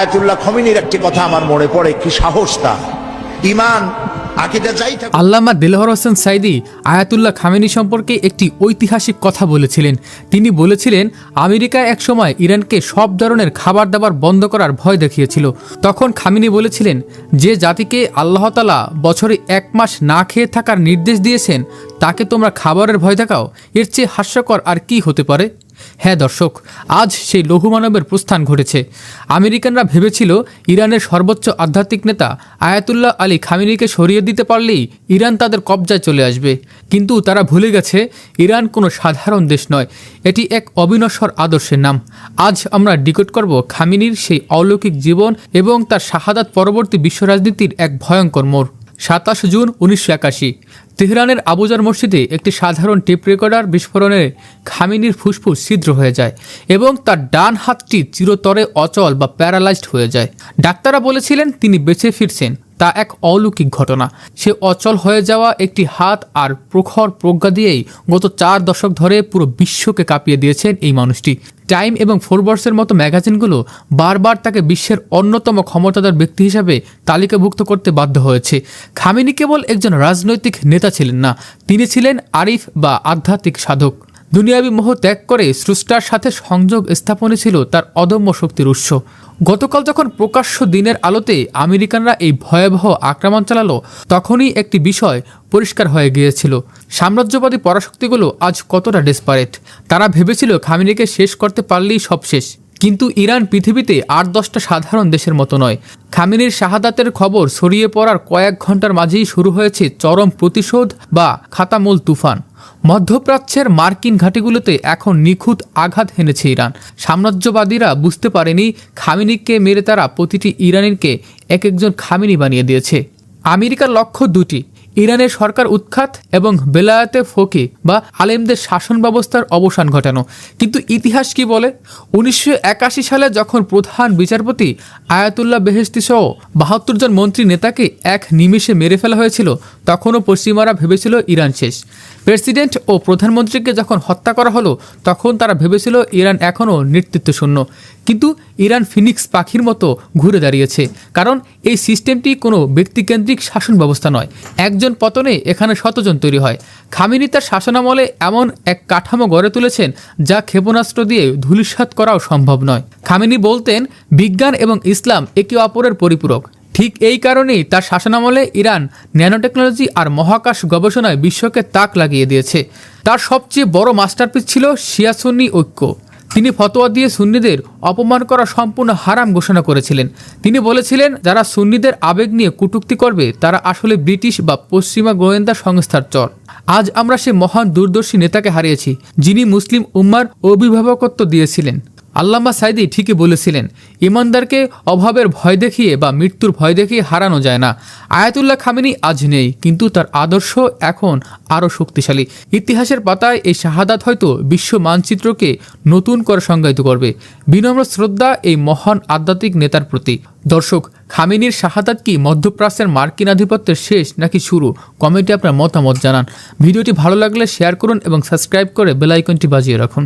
Ayatollah খমিনীর একটি কথা আমার মনে পড়ে, কি সাহস তার, ঈমান আকীদা যাই থাকুক। আল্লামা দেলওয়ার হোসেন সাঈদী আয়াতুল্লাহ খামেনি সম্পর্কে একটি ঐতিহাসিক কথা বলেছিলেন। তিনি বলেছিলেন, আমেরিকা একসময় ইরানকে সব ধরনের খাবার দাবার বন্ধ করার ভয় দেখিয়েছিল। তখন খামেনি বলেছিলেন, যে জাতিকে আল্লাহ তাআলা বছরে 1 মাস না খেয়ে থাকার নির্দেশ দিয়েছেন তাকে তোমরা খাবারের ভয় দেখাও, এর চেয়ে হাস্যকর আর কি হতে পারে? হ্যাঁ দর্শক, আজ সেই লৌহমানবের প্রস্থান ঘটেছে। আমেরিকানরা ভেবেছিল ইরানের সর্বোচ্চ আধ্যাত্মিক নেতা আয়াতুল্লাহ আলী খামেনিকে সরিয়ে দিতে পারলেই ইরান তাদের কবজায় চলে আসবে। কিন্তু তারা ভুলে গেছে ইরান কোনো সাধারণ দেশ নয়, এটি এক অবিনশ্বর আদর্শের নাম। আজ আমরা ডিকোড করব খামেনির সেই অলৌকিক জীবন এবং তার শাহাদাত পরবর্তী বিশ্ব রাজনীতির এক ভয়ঙ্কর মোড়। 27 জুন 1981 তেহরানের আবুজার মসজিদে একটি সাধারণ টেপ রেকর্ডার বিস্ফোরণে খামেনির ফুসফুস ছিদ্র হয়ে যায় এবং তার ডান হাতটি চিরতরে অচল বা প্যারালাইজড হয়ে যায়। ডাক্তাররা বলেছিলেন তিনি বেঁচে ফিরছেন, তা এক অলৌকিক ঘটনা। সে অচল হয়ে যাওয়া একটি হাত আর প্রখর প্রজ্ঞা দিয়েই গত 4 দশক ধরে পুরো বিশ্বকে কাঁপিয়ে দিয়েছেন এই মানুষটি। টাইম এবং ফোরবসের মতো ম্যাগাজিনগুলো বারবার তাকে বিশ্বের অন্যতম ক্ষমতাধর ব্যক্তি হিসাবে তালিকাভুক্ত করতে বাধ্য হয়েছে। খামেনি কেবল একজন রাজনৈতিক নেতা ছিলেন না, তিনি ছিলেন আরিফ বা আধ্যাত্মিক সাধক। দুনিয়াবি মোহ ত্যাগ করে স্রষ্টার সাথে সংযোগ স্থাপনে ছিল তার অদম্য শক্তির উৎস। গতকাল যখন প্রকাশ্য দিনের আলোতে আমেরিকানরা এই ভয়াবহ আক্রমণ চালালো, তখনই একটি বিষয় পরিষ্কার হয়ে গিয়েছিল, সাম্রাজ্যবাদী পরাশক্তিগুলো আজ কতটা ডেসপারেট। তারা ভেবেছিল খামেনিকে শেষ করতে পারলেই সব শেষ। কিন্তু ইরান পৃথিবীতে 8-10টা সাধারণ দেশের মতো নয়। খামেনির শাহাদাতের খবর ছড়িয়ে পড়ার কয়েক ঘন্টার মাঝেই শুরু হয়েছে চরম প্রতিশোধ বা খাতামুল তুফান। মধ্যপ্রাচ্যের মার্কিন ঘাঁটিগুলোতে এখন নিখুঁত আঘাত হেনেছে ইরান। সাম্রাজ্যবাদীরা বুঝতে পারেনি খামেনিকে মেরে তারা প্রতিটি ইরানিকে এক একজন খামেনি বানিয়ে দিয়েছে। আমেরিকার লক্ষ্য দুটি, ইরানের সরকার উৎখাত এবং বেলায়েতে ফকি বা আলেমদের শাসন ব্যবস্থার অবসান ঘটানো। কিন্তু ইতিহাস কি বলে? 1981 সালে যখন প্রধান বিচারপতি আয়াতুল্লাহ বেহেশতি সহ 72 জন মন্ত্রী নেতাকে এক নিমেষে মেরে ফেলা হয়েছিল, তখনও পশ্চিমারা ভেবেছিল ইরান শেষ। প্রেসিডেন্ট ও প্রধানমন্ত্রীকে যখন হত্যা করা হলো, তখন তারা ভেবেছিল ইরান এখনও নেতৃত্বশূন্য। কিন্তু ইরান ফিনিক্স পাখির মতো ঘুরে দাঁড়িয়েছে, কারণ এই সিস্টেমটি কোনো ব্যক্তিকেন্দ্রিক শাসন ব্যবস্থা নয়। একজন পতনে এখানে শতজন তৈরি হয়। খামেনি তার শাসনামলে এমন এক কাঠামো গড়ে তুলেছেন যা ক্ষেপণাস্ত্র দিয়ে ধূলিসাৎ করাও সম্ভব নয়। খামেনি বলতেন, বিজ্ঞান এবং ইসলাম একে অপরের পরিপূরক। ঠিক এই কারণেই তার শাসনামলে ইরান ন্যানোটেকনোলজি আর মহাকাশ গবেষণায় বিশ্বকে তাক লাগিয়ে দিয়েছে। তার সবচেয়ে বড় মাস্টারপিস ছিল শিয়া সুন্নি ঐক্য। তিনি ফতোয়া দিয়ে সুন্নিদের অপমান করা সম্পূর্ণ হারাম ঘোষণা করেছিলেন। তিনি বলেছিলেন, যারা সুন্নিদের আবেগ নিয়ে কটূক্তি করবে তারা আসলে ব্রিটিশ বা পশ্চিমা গোয়েন্দা সংস্থার চর। আজ আমরা সে মহান দূরদর্শী নেতাকে হারিয়েছি, যিনি মুসলিম উম্মার অভিভাবকত্ব দিয়েছিলেন। আল্লামা সাঈদী ঠিকই বলেছিলেন, ইমানদারকে অভাবের ভয় দেখিয়ে বা মৃত্যুর ভয় দেখিয়ে হারানো যায় না। আয়াতুল্লাহ খামেনি আজ নেই, কিন্তু তার আদর্শ এখন আরও শক্তিশালী। ইতিহাসের পাতায় এই শাহাদাত হয়তো বিশ্ব মানচিত্রকে নতুন করে সংজ্ঞায়িত করবে। বিনম্র শ্রদ্ধা এই মহান আধ্যাত্মিক নেতার প্রতি। দর্শক, খামেনির শাহাদাত কি মধ্যপ্রাচ্যের মার্কিন আধিপত্যের শেষ নাকি শুরু? কমেন্টে আপনার মতামত জানান। ভিডিওটি ভালো লাগলে শেয়ার করুন এবং সাবস্ক্রাইব করে বেল আইকনটি বাজিয়ে রাখুন।